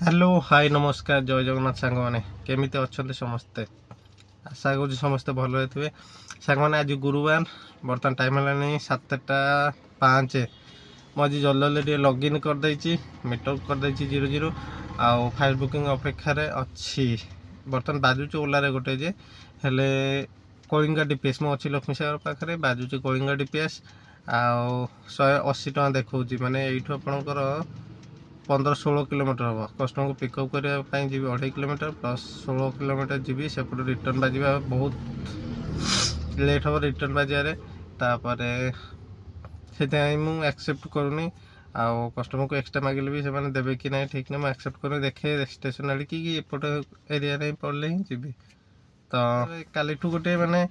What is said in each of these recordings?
Hello hi नमस्कार जय जगन्नाथ सांग मैंने केमी अच्छा समस्ते आशा करूँ समस्ते भल रही सांग मैंने आज गुरुवार बर्तमान टाइम है 7:05 मुझे जल्दी जल्दी लॉगिन करदे मीटअप करदे 00 आउ फास्ट बुकिंग अपेक्षार अच्छी बर्तमान बाजुच ओलार गोटे जे हेले कलिंगा डीपीएस मुझे लक्ष्मी सागर पाखे बाजुच कलिंगा डीपीएस आउ 180 टका देखा माने यू आपंकर 15-16 किलोमीटर हम कस्टमर को पिकअप करने जी 2.5 किलोमीटर प्लस 16 किलोमीटर जी सेपटे रिटर्न बाजा बहुत लेट हम रिटर्न बाजार से एक्सेप्ट करूनी आउ कस्टमर को एक्सट्रा मागिले भी से देवे कि ना ठीक ना एक्सेप्ट कर देखे स्टेशन आड़ कि एपट एरिया पड़े ही जी तो काली गोटे माने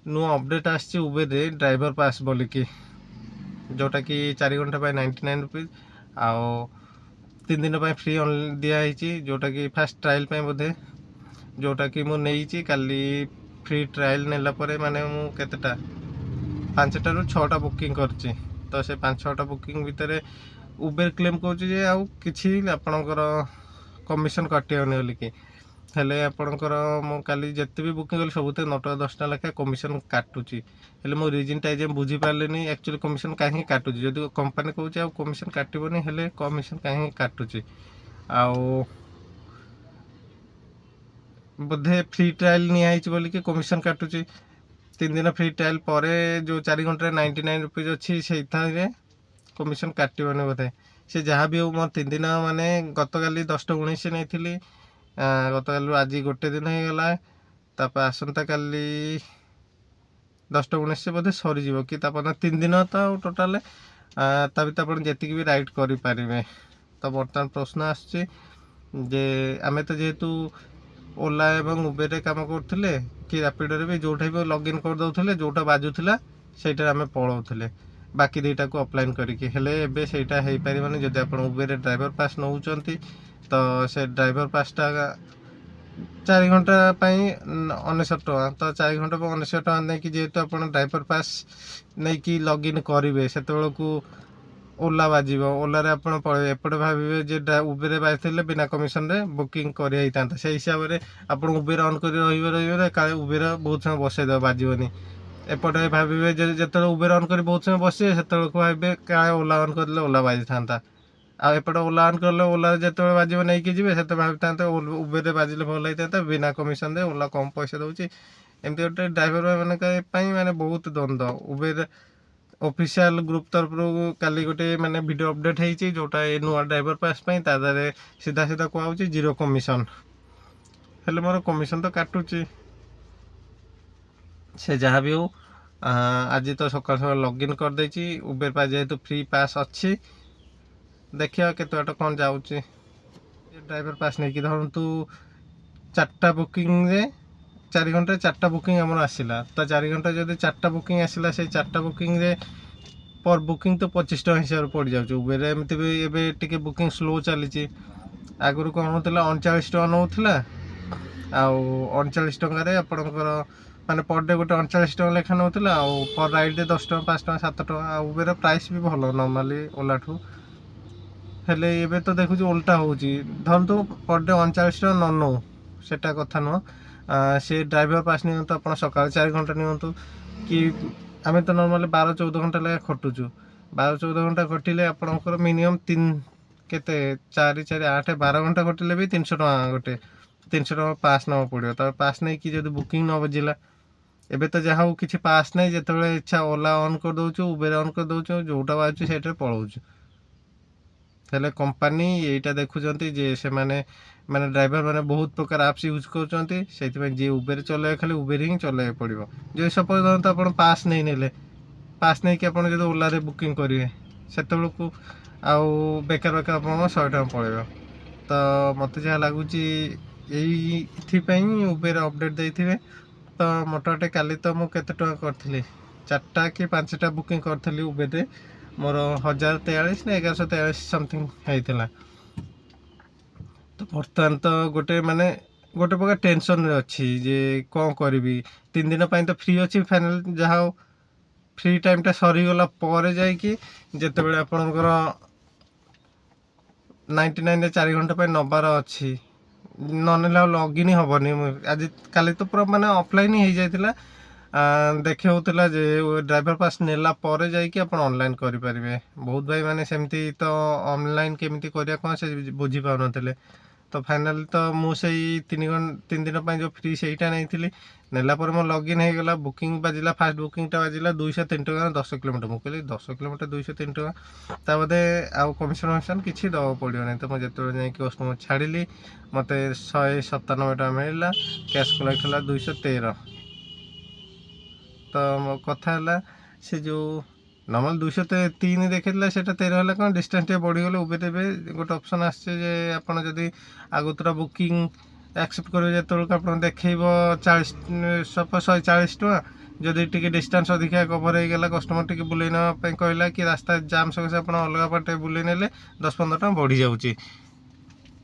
नुआ अपडेट आसी उबेर ड्राइवर पास बोलिकी जोटा कि 4 घंटा 99 रुपीज आउ 3 दिन फ्री दिखाई जोटा कि फास्ट ट्रायल बोधे जोटा कि मुझे काली फ्री ट्रायल नेला माने केतेटा 5टा ରୁ 6टा बुकिंग करची तो से 5-6टा बुकिंग भितर उबेर क्लेम करुँचे आउ कि आपणकर कमिशन कटियोनी बोलिकी हेले आपणकर काली जिते भी बुकिंग कली सब 9 टका 10 टका लेखा कमिशन काटुची हेले मो रिजन टा बुझी पारे एक्चुअली कमिशन कहीं काटुची जदि कंपनी कहूँ कमिशन काटबनी हेले कमिशन कहीं काटुची आउ बोधे फ्री ट्रायल निहाई बोलिकी कमिशन काटुची 3 दिन फ्री ट्रायल पर जो 4 घंटे 99 रुपीज अच्छी से कमिशन काटबनी बोधे से जहाँ भी हो मोर 3 दिन माने गतकाली 10:19 नहीं गतकाल आज गोटे दिन हो गला आसंता काली 10:19 बोधे सरीज कि 3 दिन तो टोटाल आप जी भी राइड करें तो बर्तमान प्रश्न आसचे आमे तो जेहेतु ओला एवं उबेर काम करते कि रैपिडो भी जोटा भी लॉगिन करदे जोटा बाजुला से आम पलाऊले बाकी दुईटा को अप्लाइन करके हेले सेटा हो पारे जदि आप उबेर ड्राइवर पास नौ तो से ड्राइवर पासटा 4 घंटा 99 टका तो 4 घंटा 99 टका नहीं जेहेतु आप ड्राइवर पास नहीं कि लॉगिन करेंगे से ओला बाज ओलार आप पड़े एपटे भावे जे उबेर बाजते बिना कमिशन रे बुकिंग करता से हिसाब से आप उबेर अन कर रही काले उबेर बहुत समय बसईद बाजबनी एपटे भावे जो उबेर अन कर बहुत समय बसे से भावे क्या ओला अन कर ओला बाजि था आएपटे ओला अन कले ओला जो बाज नहीं कि जी से भाई उबेर बाजिले भल होता बिना कमिशन दे ओला कम पैसा दूसरी एमती गोटे ड्राइवर मैंने बहुत द्वंद्व उबेर ऑफिशियल ग्रुप तरफ काली गोटे माने वीडियो अपडेट होती जोटा ए नुआ ड्राइवर पास तादे सीधा सीधा कहूँ 0 कमिशन हेले मोर कमिशन तो काटुची से जहाँ भी हो आज तो सकाल सकाल लॉगिन करदे उबेर पास जेहेतु फ्री पास अच्छी देखिए केत बाट कौन जाऊँगी ड्राइवर पास नहीं कि धरतु 4टा बुकिंग रे 4 घंटे 4टा बुकिंग आमर आसला तो 4 घंटा जब 4टा बुकिंग आसला से 4टा बुकिंग रे पर बुकिंग तो 25 टका हिसाब से पड़ जाऊँ उबेर एमती भी एबे टिके बुकिंग स्लो चली आगुरी कौन होता 39 टका नौला आउ 39 टकर आपणकर माने पर डे गोटे 39 टका लेखा नौला आउ पर राइड 10 टका 5 टका 7 टका उबेर प्राइस भी भल नॉर्मली ओला ठू हेले एबे तो देखुची उल्टा होची धरतु पर डे 39 टका न नौ सेटा कथा नुह से ड्राइवर पास नि आप सका 4 घंटा नियंतु कि आम तो नॉर्मली 12-14 घंटा लगे खटुचु 12-14 घंटा खटिले आपंकर मिनिमम 3 केते 4-4-8 12 घंटा खटिले भी 300 टका गोटे 300 टका पास नवा पड़ो तब पास नहीं कि जब बुकिंग न बजिला एबे तो जहाँ हो किसी पास नहीं जिते इच्छा ओला अन कर दौचु उबेर अन कर दौचु जोटा बाजु से पलाऊँ हेले कंपनी यहीटा देखुंत जे से माने ड्राइवर मैंने बहुत प्रकार आप्स यूज कर जी उबेर चल खाली उबेर ही चल पड़ो जो सपोज धरते आप पास नहीं नेले पास नहीं कि आप जो ओला बुकिंग करेंगे से आउ बेकार बेकार आप 100 टका पड़े तो मत जहाँ लगुच ये उबेर अपडेट देते तो मोटामोटी काली तो मुझे टका करी 4टा कि 5टा बुकिंग करी उबेर मोर 1043 ना 1143 समथिंग होता तो बर्तमान तो गोटे माने गोटे प्रकार टेंशन रे अच्छी जे कौन करी 3 दिन तो फ्री अच्छी फाइनल जहाँ फ्री टाइम टा सरीगला पर जाकि जिते बड़े आपणकर 99 4 ଘଣ୍ଟା ପାଇଁ ନେବାର ଅଛି, ନ ନେଲେ ଆଉ ଲଗ୍ଇନ୍ ହେବନି। ଆଜି କାଲି ତ ପୁରା ମାନେ ଅଫଲାଇନ୍ ହେଇଯାଇଥିଲା, ଦେଖାଉଥିଲା ଯେ ଡ୍ରାଇଭର ପାସ୍ ନେଲା ପରେ ଯାଇକି ଆପଣ ଅନଲାଇନ୍ କରିପାରିବେ। ବହୁତ ଭାଇ ମାନେ ସେମିତି ତ ଅନଲାଇନ୍ କେମିତି କରିବା କ'ଣ ସେ ବୁଝିପାରୁନଥିଲେ। ତ ଫାଇନାଲି ତ ମୁଁ ସେଇ 3 ଦିନ ପାଇଁ ଯେଉଁ ଫ୍ରି ସେଇଟା ନେଇଥିଲି। ନେଲା ପରେ ମୋ ଲଗ୍ଇନ୍ ହେଇଗଲା, ବୁକିଂ ବାଜିଲା, ଫାଷ୍ଟ ବୁକିଂଟା ବାଜିଲା 203 ଟଙ୍କା 10 କିଲୋମିଟର। ମୁଁ କହିଲି 10 କିଲୋମିଟର 203 ଟଙ୍କା, ତା ବୋଧେ ଆଉ କମିଶନ୍ କିଛି ଦେବାକୁ ପଡ଼ିବ ନାହିଁ। ତ ମୁଁ ଯେତେବେଳେ ଯାଇକି କଷ୍ଟମର ଛାଡ଼ିଲି ମୋତେ 197 ଟଙ୍କା ମିଳିଲା, କ୍ୟାସ୍ କଲେକ୍ଟ ହେଲା 213। ତ ମୋ କଥା ହେଲା ସେ ଯେଉଁ ନର୍ମାଲ୍ 203 ଦେଖେଇଥିଲା ସେଇଟା 13 ହେଲା କ'ଣ, ଡିଷ୍ଟାନ୍ସ ଟିକେ ବଢ଼ିଗଲେ ଉବେର ଏବେ ଗୋଟେ ଅପସନ୍ ଆସିছে ଯେ ଆପଣ ଯଦି ଆଗତୁରା ବୁକିଂ ଆକ୍ସେପ୍ଟ କରିବେ, ଯେତେବେଳକୁ ଆପଣ ଦେଖେଇବ 140 ଟଙ୍କା, ଯଦି ଟିକେ ଡିଷ୍ଟାନ୍ସ ଅଧିକା କଭର୍ ହେଇଗଲା, କଷ୍ଟମର ଟିକେ ବୁଲେଇ ନେବା ପାଇଁ କହିଲା କି ରାସ୍ତା ଜାମ୍ ସକାଶେ ଆପଣ ଅଲଗା ବାଟେ ବୁଲେଇ ନେଲେ 10-15 ଟଙ୍କା ବଢ଼ିଯାଉଛି।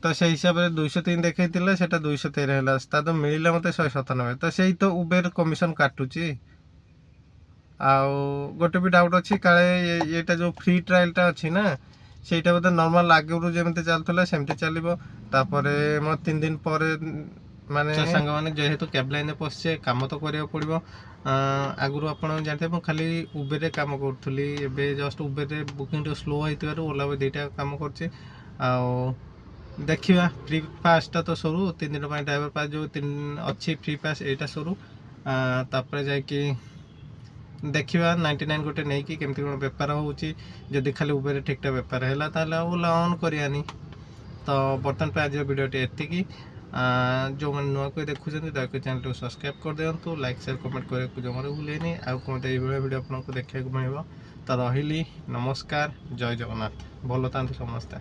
ତ ସେଇ ହିସାବରେ 203 ଦେଖେଇଥିଲା, ସେଇଟା 213 ହେଲା। ତା ତ ମିଳିଲା ମୋତେ 197। ତ ସେଇ ତ ଉବେର କମିଶନ୍ କାଟୁଛି। ଆଉ ଗୋଟେ ବି ଡାଉଟ୍ ଅଛି, କାଳେ ଏଇଟା ଯେଉଁ ଫ୍ରି ଟ୍ରାଏଲ୍ଟା ଅଛି ନା, ସେଇଟା ବୋଧେ ନର୍ମାଲ୍ ଆଗରୁ ଯେମିତି ଚାଲୁଥିଲା ସେମିତି ଚାଲିବ। ତାପରେ ମୋ 3 ଦିନ ପରେ ମାନେ ସାଙ୍ଗମାନେ ଯେହେତୁ କ୍ୟାବ୍ ଲାଇନ୍ରେ ପଶିଛେ, କାମ ତ କରିବାକୁ ପଡ଼ିବ। ଆଗରୁ ଆପଣ ଜାଣିଥିବେ ମୁଁ ଖାଲି ଉବେରରେ କାମ କରୁଥିଲି, ଏବେ ଜଷ୍ଟ ଉବେରରେ ବୁକିଂ ଟିକେ ସ୍ଲୋ ହେଇଥିବାରୁ ଓଲା ଉବେର ଦୁଇଟା କାମ କରୁଛି। ଆଉ ଦେଖିବା ଫ୍ରି ପାସ୍ଟା ତ ସରୁ, 3 ଦିନ ପାଇଁ ଡ୍ରାଇଭର ପାସ୍ ଯେଉଁ ଅଛି ଫ୍ରି ପାସ୍ ଏଇଟା ସରୁ, ତାପରେ ଯାଇକି ଦେଖିବା 99 ଗୋଟେ ନେଇକି କେମିତି କ'ଣ ବେପାର ହେଉଛି। ଯଦି ଖାଲି ଉବେରରେ ଠିକ୍ଠାକ୍ ବେପାର ହେଲା ତାହେଲେ ଆଉ ଓଲା ଅନ୍ କରିବାନି। ତ ବର୍ତ୍ତମାନ ପାଇଁ ଆଜିର ଭିଡ଼ିଓଟି ଏତିକି। ଯେଉଁମାନେ ନୂଆକୁ ଦେଖୁଛନ୍ତି ଦୟାକରି ଚ୍ୟାନେଲକୁ ସବସ୍କ୍ରାଇବ୍ କରିଦିଅନ୍ତୁ, ଲାଇକ୍ ସେୟାର କମେଣ୍ଟ କରିବାକୁ ଜମାରୁ ଭୁଲେନି। ଆଉ କ'ଣ ଏଇଭଳିଆ ଭିଡ଼ିଓ ଆପଣଙ୍କୁ ଦେଖିବାକୁ ମିଳିବ। ତ ରହିଲି, ନମସ୍କାର, ଜୟ ଜଗନ୍ନାଥ, ଭଲ ଥାନ୍ତୁ ସମସ୍ତେ।